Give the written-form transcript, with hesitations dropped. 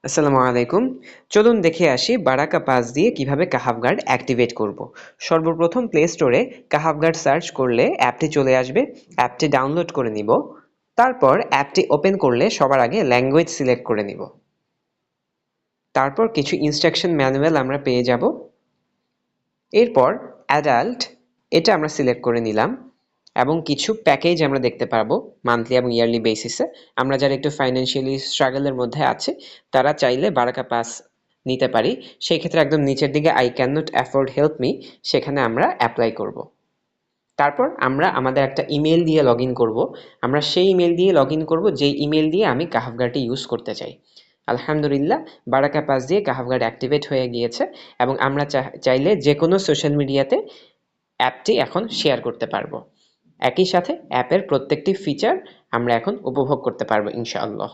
আসসালামু আলাইকুম। চলুন দেখে আসি বারাকা পাস দিয়ে কিভাবে কাহাফ গার্ড অ্যাক্টিভেট করব। সর্বপ্রথম প্লে স্টোরে কাহাফ গার্ড সার্চ করলে অ্যাপটি চলে আসবে। অ্যাপটি ডাউনলোড করে নিব। তারপর অ্যাপটি ওপেন করলে সবার আগে ল্যাঙ্গুয়েজ সিলেক্ট করে নিব। তারপর কিছু ইনস্ট্রাকশন ম্যানুয়াল আমরা পেয়ে যাব। এরপর অ্যাডাল্ট এটা আমরা সিলেক্ট করে নিলাম এবং কিছু প্যাকেজ আমরা দেখতে পারবো মান্থলি এবং ইয়ারলি বেসিসে। আমরা যারা একটু ফাইন্যান্সিয়ালি স্ট্রাগলের মধ্যে আছে তারা চাইলে বারাকা পাস নিতে পারি। সেই ক্ষেত্রে একদম নিচের দিকে I can not afford help me সেখানে আমরা অ্যাপ্লাই করব। তারপর আমরা আমাদের একটা ইমেল দিয়ে লগ ইন করবো। আমরা সেই ইমেল দিয়ে লগ ইন করবো যেই ইমেল দিয়ে আমি কাহাফ গার্ডটি ইউজ করতে চাই। আলহামদুলিল্লাহ, বারাকা পাস দিয়ে কাহাফ গার্ড অ্যাক্টিভেট হয়ে গিয়েছে এবং আমরা চাইলে যে কোনো সোশ্যাল মিডিয়াতে অ্যাপটি এখন শেয়ার করতে পারবো। একই সাথে অ্যাপের প্রত্যেকটি ফিচার আমরা এখন উপভোগ করতে পারবো ইনশাআল্লাহ।